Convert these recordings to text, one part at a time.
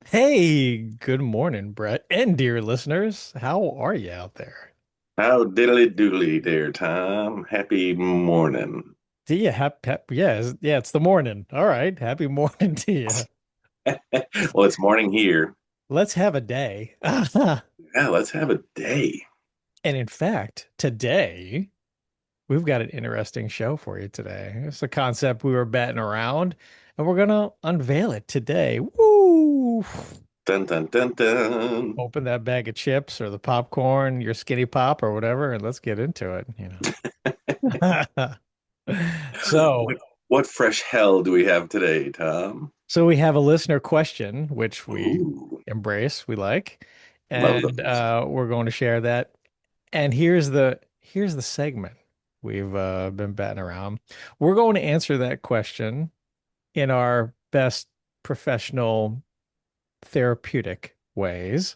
Hey, good morning, Brett, and dear listeners. How are you out there? How diddly doodly there, Tom. Happy morning. Do you yeah, it's the morning. All right, happy morning to you. Well, it's morning here. Let's have a day. Yeah, let's have a day. And in fact, today we've got an interesting show for you today. It's a concept we were batting around, and we're gonna unveil it today. Woo! Dun dun dun dun. Open that bag of chips or the popcorn, your skinny pop or whatever, and let's get into it. So, What what fresh hell do we have today, Tom? So we have a listener question, which we Ooh, embrace, we like, love and those. we're going to share that. And here's the segment we've been batting around. We're going to answer that question in our best professional therapeutic ways.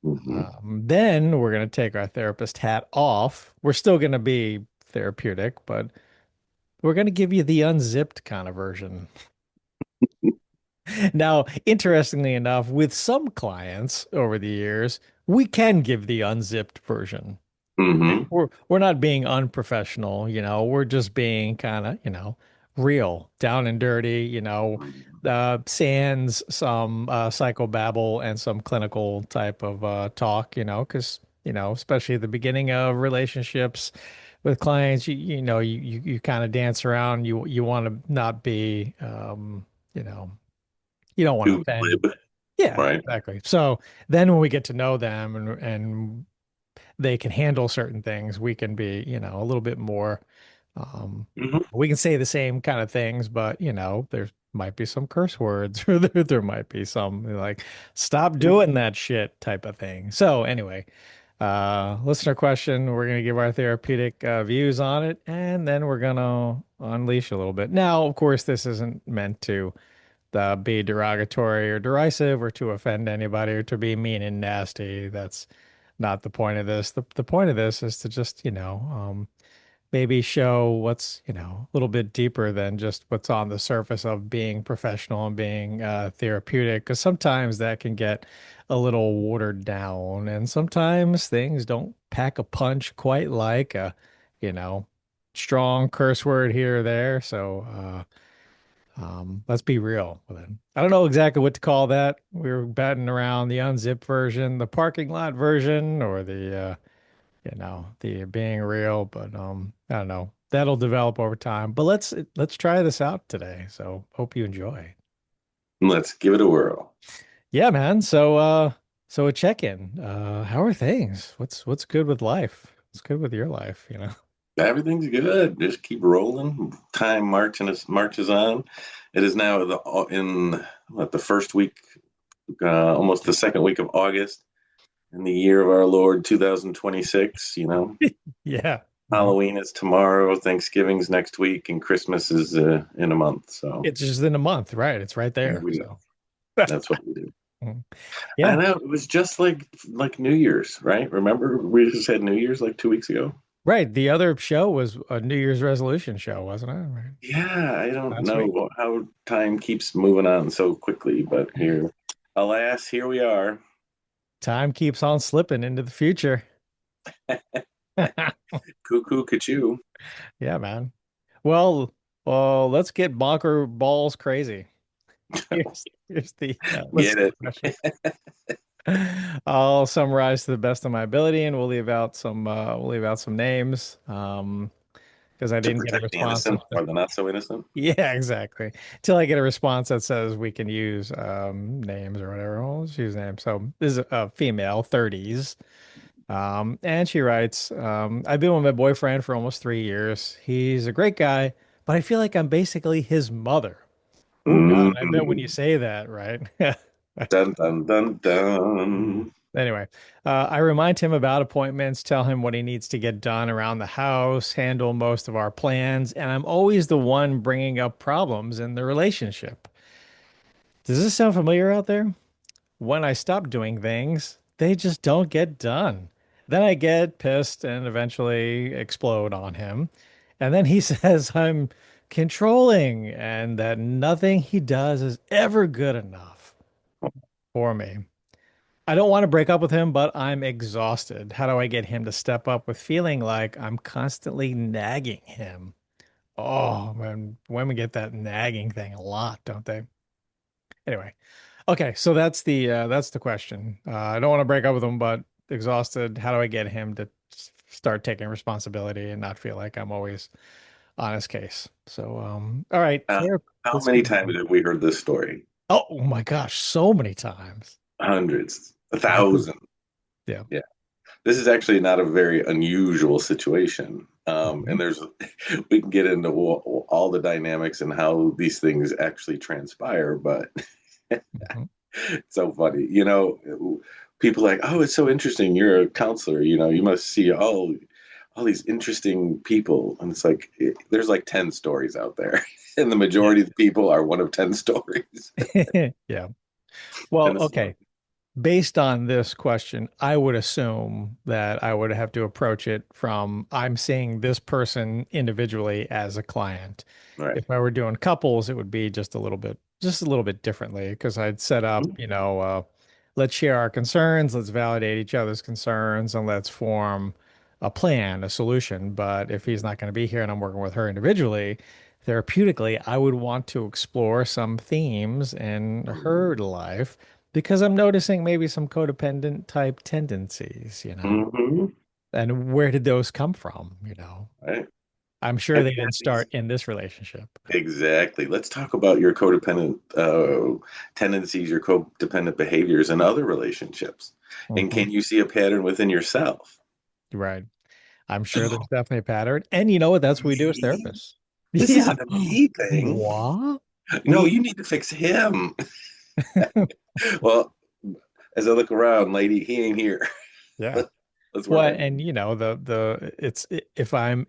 Hmm. Then we're going to take our therapist hat off. We're still going to be therapeutic, but we're going to give you the unzipped kind of version. Now, interestingly enough, with some clients over the years, we can give the unzipped version. Hmm. We're not being unprofessional, we're just being kind of, real, down and dirty, sans some psychobabble and some clinical type of talk, because, especially at the beginning of relationships with clients, you kind of dance around, you want to not be you know, you don't want to Too offend. glib, Yeah, right? exactly. So then when we get to know them and they can handle certain things, we can be, a little bit more Hmm. we can say the same kind of things, but there might be some curse words or there might be some like stop doing that shit type of thing. So anyway, listener question, we're going to give our therapeutic views on it and then we're going to unleash a little bit. Now, of course, this isn't meant to be derogatory or derisive or to offend anybody or to be mean and nasty. That's not the point of this. The point of this is to just, maybe show what's, a little bit deeper than just what's on the surface of being professional and being therapeutic. Because sometimes that can get a little watered down. And sometimes things don't pack a punch quite like a, you know, strong curse word here or there. So, let's be real with it. I don't know exactly what to call that. We were batting around the unzip version, the parking lot version, or the being real, but I don't know. That'll develop over time. But let's try this out today. So hope you enjoy. Let's give it a whirl. Yeah, man. So a check-in. How are things? What's good with life? What's good with your life? Everything's good. Just keep rolling. Time marches on. It is now in what, the first week, almost the second week of August. In the year of our Lord 2026, Yeah. Mhm. Halloween is tomorrow, Thanksgiving's next week, and Christmas is in a month. So It's just in a month, right? It's right here there. we go. So That's what we do. Mhm. I Yeah. know it was just like New Year's, right? Remember we just had New Year's like 2 weeks ago. Right. The other show was a New Year's resolution show, wasn't it? Right. Yeah, I don't Last week. know how time keeps moving on so quickly, but here, alas, here we are. Time keeps on slipping into the future. Cuckoo, cuckoo. Yeah, man. Well, let's get bonker balls crazy. Here's the Get listener it? question. I'll summarize to the best of my ability, and we'll leave out some names, because I To didn't get a protect the response. innocent or the not so innocent. Yeah, exactly. Till I get a response that says we can use names or whatever. Well, let's use names. So this is a female, 30s. And she writes, I've been with my boyfriend for almost 3 years. He's a great guy, but I feel like I'm basically his mother. Oh God, I bet when you Mm, say that, right? dun dun dun Mm. dun. Anyway, I remind him about appointments, tell him what he needs to get done around the house, handle most of our plans, and I'm always the one bringing up problems in the relationship. Does this sound familiar out there? When I stop doing things, they just don't get done. Then I get pissed and eventually explode on him. And then he says I'm controlling and that nothing he does is ever good enough. for me. I don't want to break up with him, but I'm exhausted. How do I get him to step up with feeling like I'm constantly nagging him? Oh, man, women get that nagging thing a lot, don't they? Anyway, okay, so that's the question. I don't want to break up with him, but exhausted. How do I get him to start taking responsibility and not feel like I'm always on his case? So, all right, Uh, fair. how Let's many keep times moving. have we heard this story? Oh my gosh, so many times. Hundreds, a I agree. thousand. Yeah. Yeah. This is actually not a very unusual situation. Mhm. And we can get into all the dynamics and how these things actually transpire, but Mhm. it's so funny. People like, oh, it's so interesting. You're a counselor. You must see all these interesting people. And it's like, there's like 10 stories out there. And the Yeah. majority of the people are one of 10 stories. Yeah. Well, And this is okay. Based on this question, I would assume that I would have to approach it from I'm seeing this person individually as a client. right. If I were doing couples, it would be just a little bit differently because I'd set up, Mhm. let's share our concerns, let's validate each other's concerns, and let's form a plan, a solution. But if he's not going to be here and I'm working with her individually, therapeutically, I would want to explore some themes in her life because I'm noticing maybe some codependent type tendencies, Mhm. and where did those come from, Right. I'm sure Have they you had didn't these? start in this relationship. Exactly. Let's talk about your codependent tendencies, your codependent behaviors in other relationships. And Mhm. can you see a pattern within yourself? Right. I'm sure there's definitely a pattern. And you know what? That's what we do as Me? therapists. This Yeah. isn't a me thing. What? No, We, you need to fix him. Well, as I look around, lady, he ain't here. yeah. Let's work Well, on and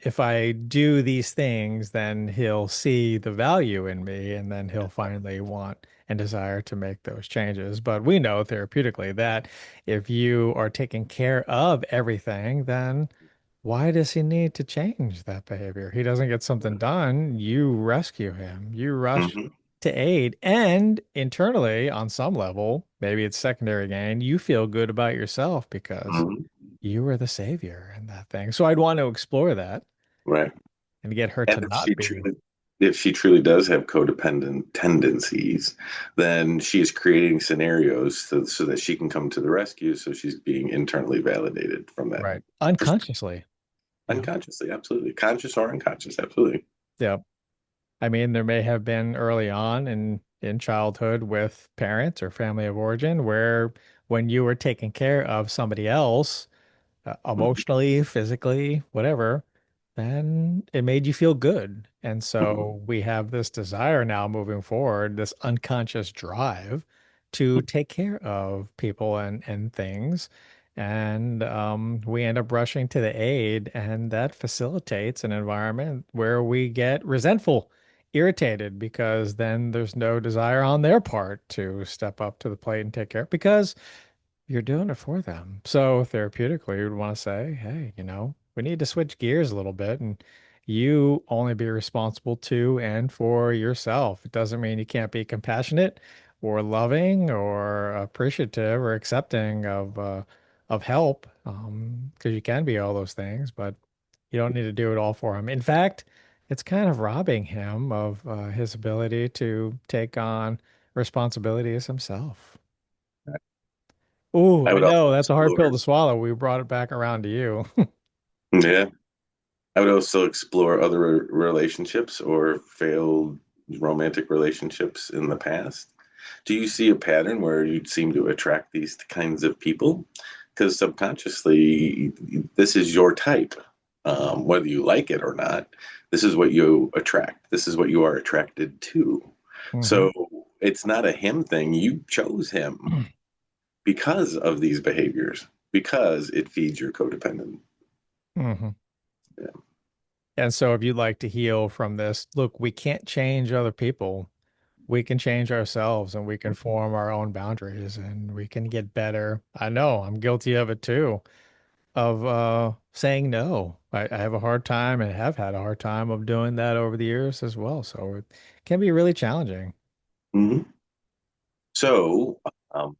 if I do these things, then he'll see the value in me, and then he'll finally want and desire to make those changes. But we know therapeutically that if you are taking care of everything, then why does he need to change that behavior? He doesn't get something done, you rescue him, you rush it. to aid, and internally, on some level, maybe it's secondary gain, you feel good about yourself because Hmm. you were the savior in that thing. So I'd want to explore that Right. and get her And to not be. if she truly does have codependent tendencies, then she is creating scenarios so that she can come to the rescue. So she's being internally validated from that Right. perspective. Unconsciously. Yeah. Unconsciously, absolutely. Conscious or unconscious, absolutely. Yeah. I mean, there may have been early on in childhood with parents or family of origin where when you were taking care of somebody else, Mhm. emotionally, physically, whatever, then it made you feel good. And Mhm. so we have this desire now moving forward, this unconscious drive to take care of people and things. And we end up rushing to the aid, and that facilitates an environment where we get resentful, irritated, because then there's no desire on their part to step up to the plate and take care because you're doing it for them. So therapeutically, you would want to say, hey, we need to switch gears a little bit and you only be responsible to and for yourself. It doesn't mean you can't be compassionate or loving or appreciative or accepting of help, because you can be all those things, but you don't need to do it all for him. In fact, it's kind of robbing him of his ability to take on responsibilities himself. Ooh, I I would know also that's a hard pill explore, to swallow. We brought it back around to you. yeah, I would also explore other relationships or failed romantic relationships in the past. Do you see a pattern where you seem to attract these kinds of people? Because subconsciously, this is your type. Whether you like it or not, this is what you attract. This is what you are attracted to. Hmm. So it's not a him thing. You chose him because of these behaviors, because it feeds your codependent. Hmm. Yeah. And so if you'd like to heal from this, look, we can't change other people. We can change ourselves and we can form our own boundaries and we can get better. I know I'm guilty of it too, of saying no. I have a hard time and have had a hard time of doing that over the years as well. So it can be really challenging. Mhm. So, um,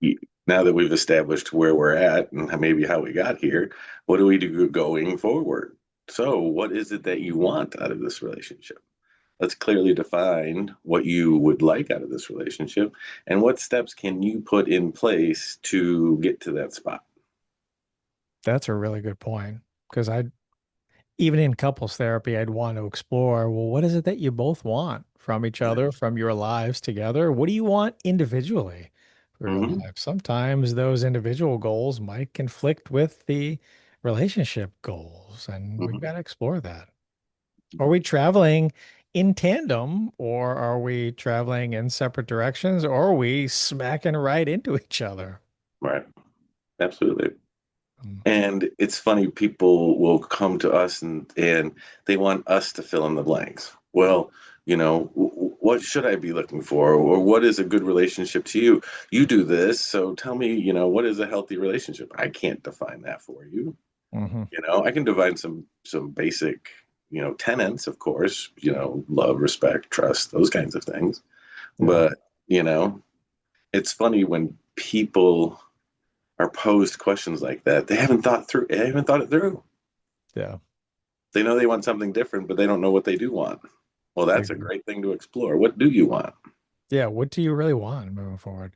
now that we've established where we're at and maybe how we got here, what do we do going forward? So, what is it that you want out of this relationship? Let's clearly define what you would like out of this relationship and what steps can you put in place to get to that spot. That's a really good point. Because I, even in couples therapy, I'd want to explore, well, what is it that you both want from each other, from your lives together? What do you want individually for your Mm-hmm. life? Sometimes those individual goals might conflict with the relationship goals, and we've Mm-hmm. got to explore that. Are we traveling in tandem, or are we traveling in separate directions, or are we smacking right into each other? Right. Absolutely. Mm. And it's funny, people will come to us and they want us to fill in the blanks. Well, what should I be looking for? Or what is a good relationship to you? You do this, so tell me, what is a healthy relationship? I can't define that for you. Hmm. I can define some basic, tenets, of course, love, respect, trust, those kinds of things. Yeah. But, you know, it's funny when people are posed questions like that. They haven't thought it through. Yeah. They know they want something different, but they don't know what they do want. Well, that's a Ex- great thing to explore. What do you want? Yeah. What do you really want moving forward?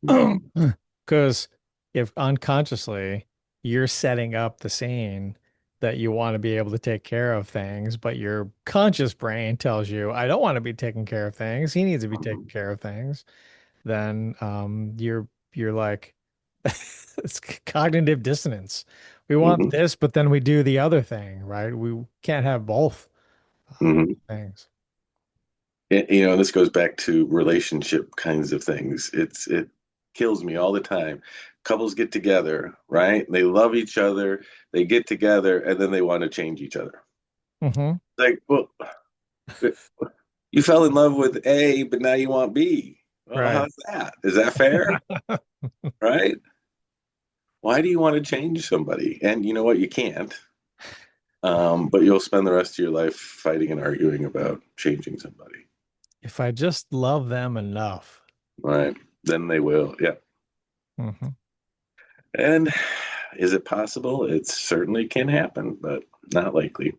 Mhm. Because if unconsciously you're setting up the scene that you want to be able to take care of things, but your conscious brain tells you, I don't want to be taking care of things. He needs to be taking Mhm. care of things. Then you're like it's cognitive dissonance. We want Mhm. this, but then we do the other thing, right? We can't have both Mhm. things. This goes back to relationship kinds of things. It kills me all the time. Couples get together, right? They love each other. They get together, and then they want to change each other. Hmm. Like, well, you fell in love with A, but now you want B. Well, Right. how's that? Is that fair? Right? Why do you want to change somebody? And you know what? You can't. But you'll spend the rest of your life fighting and arguing about changing somebody. If I just love them enough. Right? Then they will. Yeah. Hmm. And is it possible? It certainly can happen, but not likely.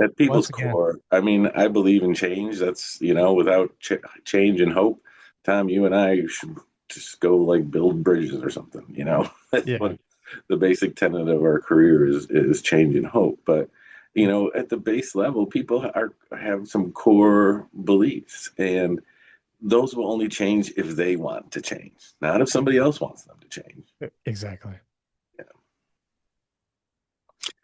At people's Once again, core, I mean, I believe in change. That's, without change and hope, Tom, you and I should just go like build bridges or something, That's yeah. what the basic tenet of our career is change and hope. But, at the base level, people have some core beliefs, and those will only change if they want to change, not if somebody else wants them to change. Exactly. Yeah.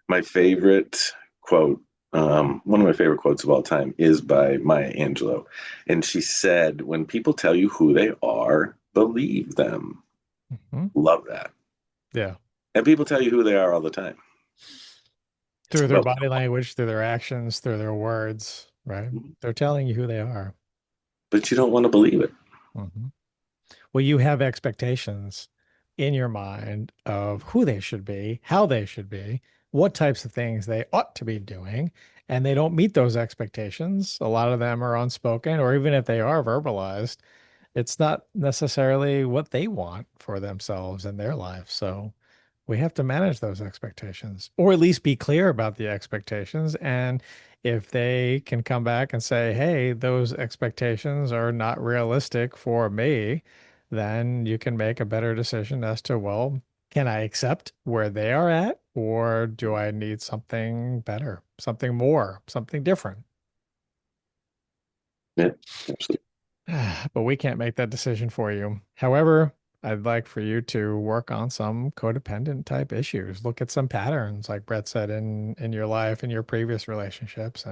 My favorite quote, one of my favorite quotes of all time is by Maya Angelou. And she said, when people tell you who they are, believe them. Hmm. Love that. Yeah. And people tell you who they are all the time. Through their But, body language, through their actions, through their words, right? They're telling you who they are. but you don't want to believe it. Hmm. Well, you have expectations in your mind of who they should be, how they should be, what types of things they ought to be doing, and they don't meet those expectations. A lot of them are unspoken, or even if they are verbalized, it's not necessarily what they want for themselves and their life. So we have to manage those expectations, or at least be clear about the expectations. And if they can come back and say, hey, those expectations are not realistic for me, then you can make a better decision as to, well, can I accept where they are at, or do I need something better, something more, something different? Yeah, absolutely. But we can't make that decision for you. However, I'd like for you to work on some codependent type issues. Look at some patterns, like Brett said, in your life, in your previous relationships,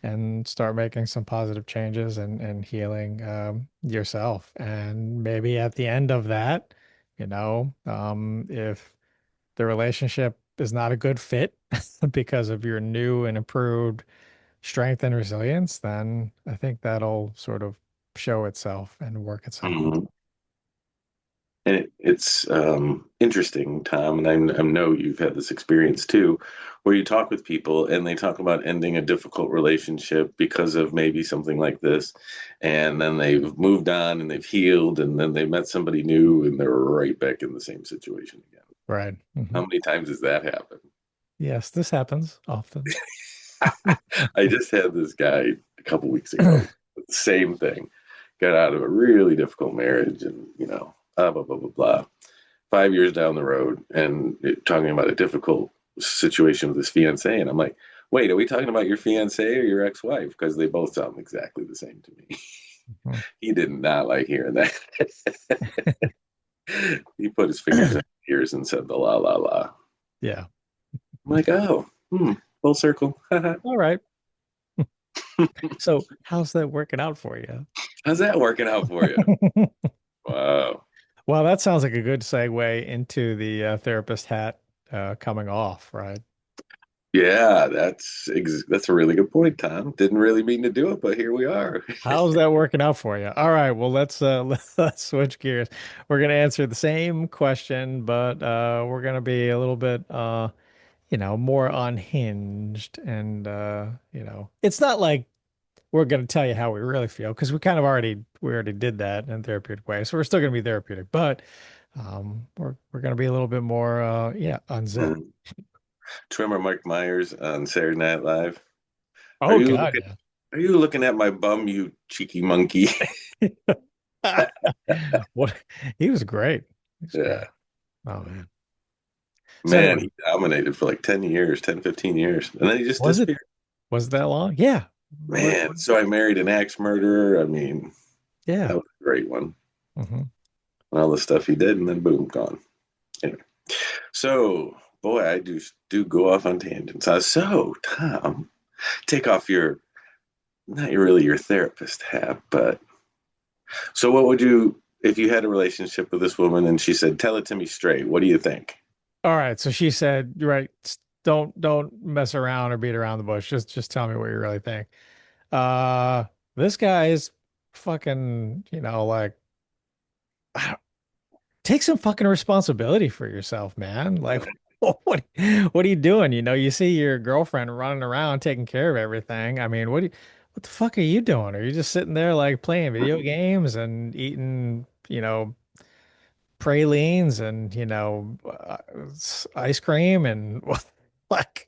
and start making some positive changes and healing yourself. And maybe at the end of that, if the relationship is not a good fit because of your new and improved strength and resilience, then I think that'll sort of show itself and work itself out. Mhm. And it's interesting, Tom, and I know you've had this experience too, where you talk with people and they talk about ending a difficult relationship because of maybe something like this, and then they've moved on and they've healed, and then they met somebody new and they're right back in the same situation again. Right. How Hmm. many times has that happened? Yes, this happens often. I just had this guy a couple weeks ago, same thing. Got out of a really difficult marriage, and blah blah blah blah. 5 years down the road, and talking about a difficult situation with his fiance, and I'm like, wait, are we talking about your fiance or your ex-wife? Because they both sound exactly the same to me. Mhm. He did not like hearing that. He put his fingers in his ears and said the la la la. Yeah. I'm like, oh, full circle. All right. So how's that working out for you? How's that working out for you? Wow. Well, that sounds like a good segue into the therapist hat coming off, right? Yeah, that's a really good point, Tom. Didn't really mean to do it, but here we are. How's that working out for you? All right, well let's switch gears. We're gonna answer the same question, but we're gonna be a little bit more unhinged and it's not like we're gonna tell you how we really feel because we already did that in a therapeutic way. So we're still gonna be therapeutic, but we're gonna be a little bit more unzip. Mm. Trimmer Mike Myers on Saturday Night Live. Are Oh you God, looking? Are you looking at my bum, you cheeky monkey? yeah. What he was great. He's great. Yeah, Oh man. So man, anyway, he dominated for like 10 years, 10, 15 years, and then he just was it disappeared. was it that long? Yeah. Man, so I married an axe murderer. I mean, Yeah. that was a great one. Hmm. All the stuff he did, and then boom, gone. Anyway, so boy, I do go off on tangents. So Tom, take off your not really your therapist hat, but so what would you if you had a relationship with this woman and she said, "Tell it to me straight. What do you think?" All right. So she said, right, don't mess around or beat around the bush. Just tell me what you really think. Uh, this guy is fucking, like take some fucking responsibility for yourself, man. Like what are you doing? You see your girlfriend running around taking care of everything. I mean, what the fuck are you doing? Are you just sitting there like playing video games and eating, pralines and, ice cream and like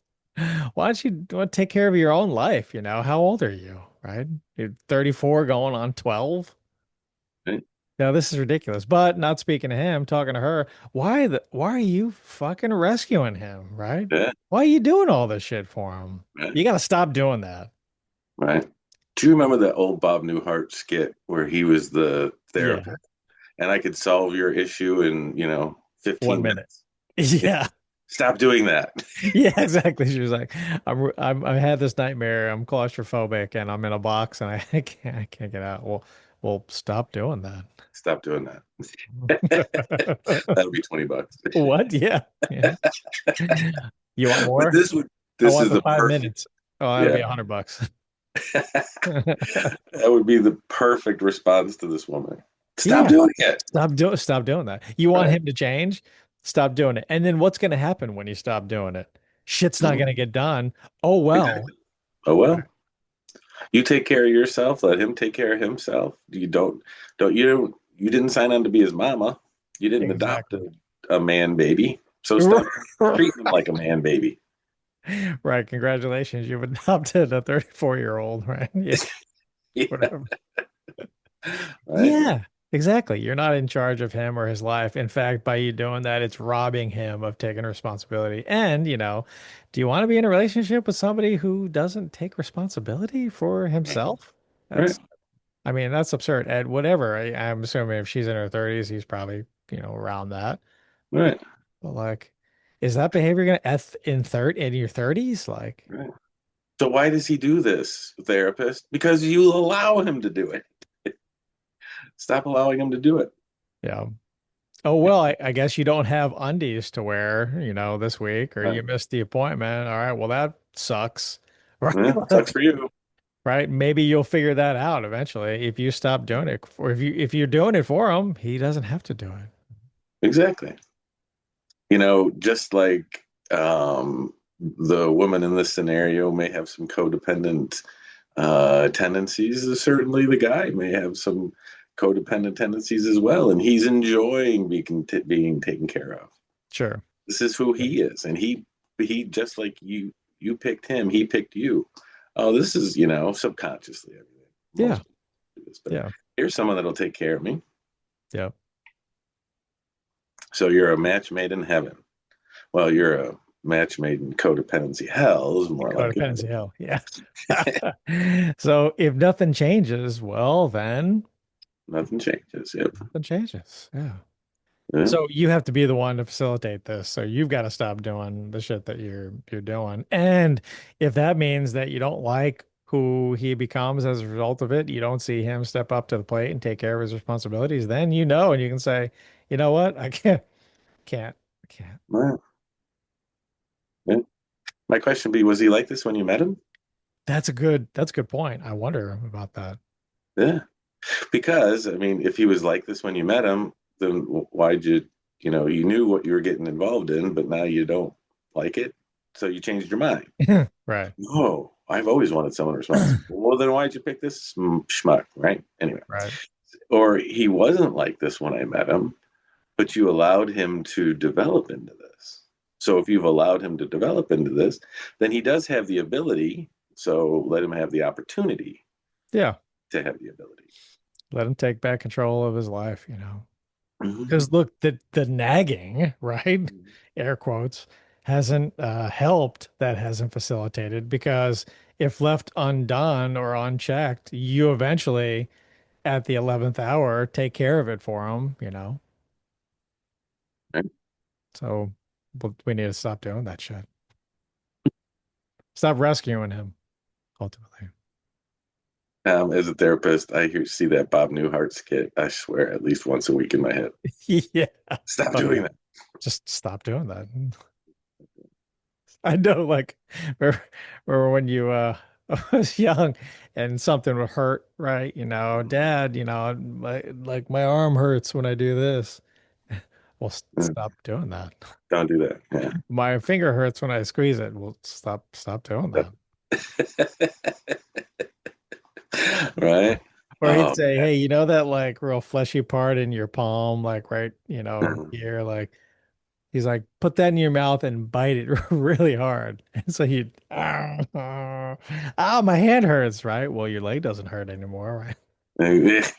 why don't you take care of your own life? How old are you, right? You're 34 going on 12. Right? Now this is ridiculous. But not speaking to him, talking to her, why are you fucking rescuing him, right? Yeah, Why are you doing all this shit for him? right, You got to stop doing that. right. Do you remember that old Bob Newhart skit where he was the Yeah. therapist and I could solve your issue in, 1 15 minute. minutes? Yeah. Yeah. Stop doing that. Yeah, exactly. She was like, I had this nightmare. I'm claustrophobic and I'm in a box and I can't get out. Well, stop doing that. Stop doing that. That'll be $20. What? Yeah. Yeah. You want But more? I this want is the the five perfect, minutes. Oh, that'll yeah. be $100. That would be the perfect response to this woman. Stop Yeah. doing it. Stop doing that. You want Right. him to change? Stop doing it. And then what's going to happen when you stop doing it? Shit's not going Mhm. to get done. Oh well. Exactly. Oh Right. well. You take care of yourself, let him take care of himself. You didn't sign on to be his mama. You didn't adopt Exactly. a man baby. So stop treating him like a man baby. Right. Congratulations. You've adopted a 34-year-old, right? Yeah. Yeah. Whatever. Right. Yeah, exactly. You're not in charge of him or his life. In fact, by you doing that, it's robbing him of taking responsibility. And, do you want to be in a relationship with somebody who doesn't take responsibility for himself? Right. I mean, that's absurd. And whatever. I'm assuming if she's in her 30s, he's probably, around that. Right. But like, is that behavior going to in your 30s? Like, Right. So why does he do this, therapist? Because you allow him to do it. Stop allowing him to do it. yeah. Oh, well, I guess you don't have undies to wear, this week, or Right. you missed the appointment. All right, well, that sucks. Right? Yeah. Sucks for you. Right? Maybe you'll figure that out eventually if you stop doing it, or if you're doing it for him, he doesn't have to do it. exactly. Just like the woman in this scenario may have some codependent tendencies, certainly the guy may have some codependent tendencies as well, and he's enjoying being taken care of. Sure. This is who Sure. he is, and he just like you picked him, he picked you. Oh, this is subconsciously. I mean, Yeah. most people do this, but Yeah. here's someone that'll take care of me. Yeah. So you're a match made in heaven. Well, you're a match made in codependency hell is more like it. Codependency hell. Yeah. So if nothing changes, well, then Nothing changes. Yep. nothing changes. Yeah. Yeah. So you have to be the one to facilitate this. So you've got to stop doing the shit that you're doing. And if that means that you don't like who he becomes as a result of it, you don't see him step up to the plate and take care of his responsibilities, then you know, and you can say, you know what? Can't, can't. Right. Yeah. My question would be, was he like this when you met him? That's a good point. I wonder about that. Yeah. Because, I mean, if he was like this when you met him, then why'd you knew what you were getting involved in, but now you don't like it. So you changed your mind. Right. No, I've always wanted someone responsible. Well, then why'd you pick this schmuck, right? Anyway, Right. or he wasn't like this when I met him, but you allowed him to develop into this. So if you've allowed him to develop into this, then he does have the ability. So let him have the opportunity Yeah. to have the ability. Let him take back control of his life, you know. Mhm. Because look, the nagging, right? Air quotes, hasn't helped, that hasn't facilitated because if left undone or unchecked, you eventually at the 11th hour take care of it for him, you know. Right? So we need to stop doing that shit. Stop rescuing him, ultimately. As a therapist, see that Bob Newhart skit. I swear, at least once a week in my head. Yeah. Stop Oh doing yeah. that. Just stop doing that. I know, like, remember when you was young and something would hurt, right? You know, Dad, you know, my arm hurts when I do this. Well, stop doing that. Don't do that. Yeah. My finger hurts when I squeeze it. Well, stop doing that. Right? Or he'd Oh, say, "Hey, you know that like real fleshy part in your palm, like right, you know, man. here, like." He's like, put that in your mouth and bite it really hard. And so he'd, my hand hurts, right? Well, your leg doesn't hurt anymore, right?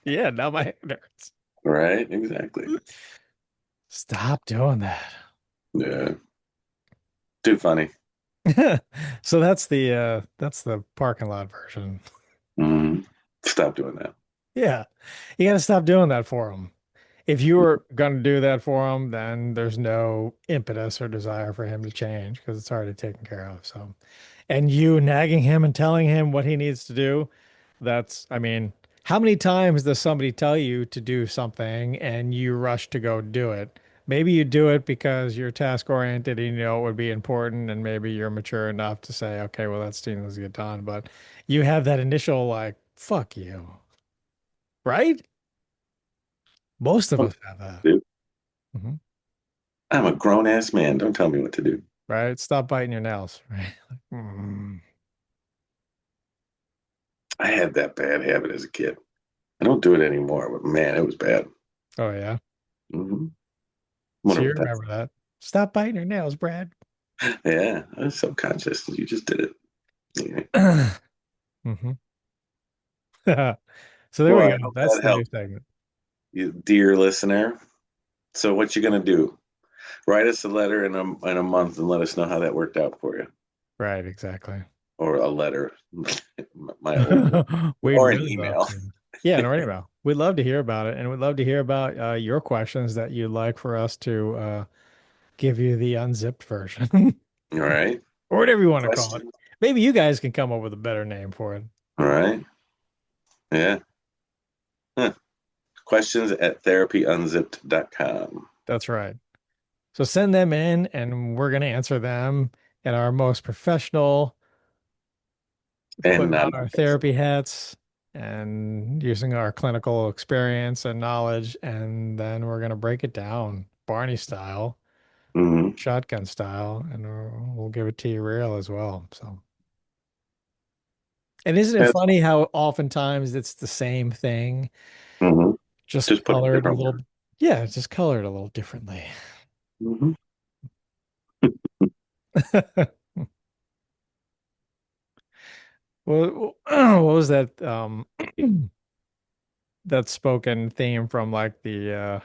Yeah, now my hand hurts. Right? Exactly. Stop doing that. Yeah. Too funny. So that's the parking lot version. Mm. Stop doing that. Yeah. You got to stop doing that for him. If you were going to do that for him, then there's no impetus or desire for him to change because it's already taken care of. So, and you nagging him and telling him what he needs to do, I mean, how many times does somebody tell you to do something and you rush to go do it? Maybe you do it because you're task oriented and you know it would be important, and maybe you're mature enough to say, okay, well, that's needs to get done. But you have that initial, like, fuck you, right? Most of us have that. Dude, Mhm. I'm a grown ass man. Don't tell me what to do. Right? Stop biting your nails, right? Like, mm. I had that bad habit as a kid. I don't do it anymore, but man, it was bad. Oh yeah. Hmm. So Wonder you what that's. remember that. Stop biting your nails, Brad. Yeah, I was subconscious. You just did it. Yeah. hmm So there we Well, I go. hope That's that the new helped segment. you, dear listener. So, what you gonna do? Write us a letter in a month and let us know how that worked out for you, Right, exactly. or a letter, my old one, We'd or an really love email. to. Yeah, no, email. We'd love to hear about it. And we'd love to hear about your questions that you'd like for us to give you the unzipped version All right, or whatever you want to call it. questions. Maybe you guys can come up with a better name for it. All right, yeah. Huh. Questions at therapyunzipped.com. That's right. So send them in and we're going to answer them in our most professional, And putting not on our therapy hats and using our clinical experience and knowledge, and then we're going to break it down Barney style, Hmm. shotgun style, and we'll give it to you real as well. So, and isn't it That's funny how oftentimes it's the same thing, hmm just just put a colored a different little, word. yeah, it's just colored a little differently. Hmm. What was that that spoken theme from like the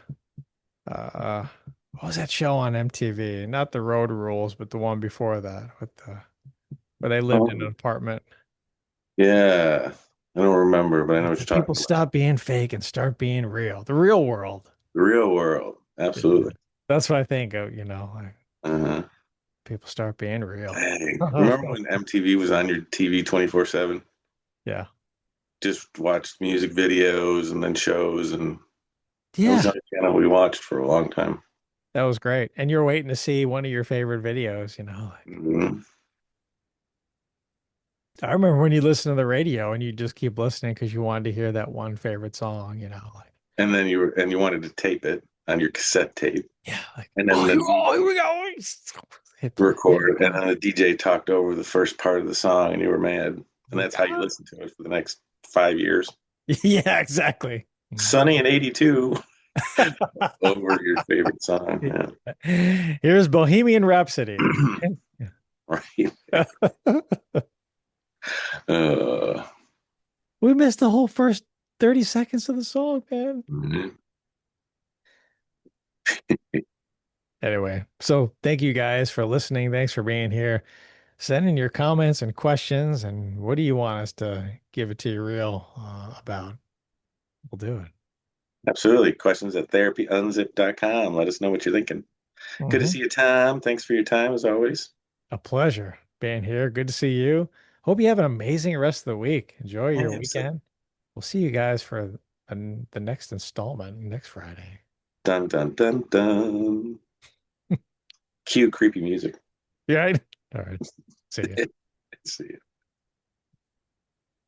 uh what was that show on MTV? Not the Road Rules, but the one before that with the where they lived in an Oh, apartment. yeah. I don't remember, but I know Like what the you're people talking about. stop being fake and start being real. The real world. The real world. Yeah. Absolutely. That's what I think of, like Uh-huh. people start being real. Dang. Remember when MTV was on your TV 24/7? Yeah. Just watched music videos and then shows, and that was the Yeah. only channel we watched for a long time. That was great. And you're waiting to see one of your favorite videos, like Hmm. I remember when you listen to the radio and you just keep listening because you wanted to hear that one favorite song, like And then you wanted to tape it on your cassette tape, yeah, like and then the here we go. Hit play. There you record, and go. then the DJ talked over the first part of the song, and you were mad, and Like, that's how you listened to it for the next 5 years. yeah, exactly. Sunny in '82 over your favorite song. Here's Bohemian Rhapsody. Yeah. Right. Uh, We missed the whole first 30 seconds of the song, man. mhm. Anyway, so thank you guys for listening. Thanks for being here. Send in your comments and questions, and what do you want us to give it to you real about? We'll do it. Absolutely. Questions at therapyunzip.com. Let us know what you're thinking. Good to Mhm. see you, Tom. Thanks for your time as always. A pleasure being here. Good to see you. Hope you have an amazing rest of the week. Enjoy your Yeah, so weekend. We'll see you guys for the next installment next Friday. dun dun dun dun. Cue creepy music. Yeah. All right. See you. See you.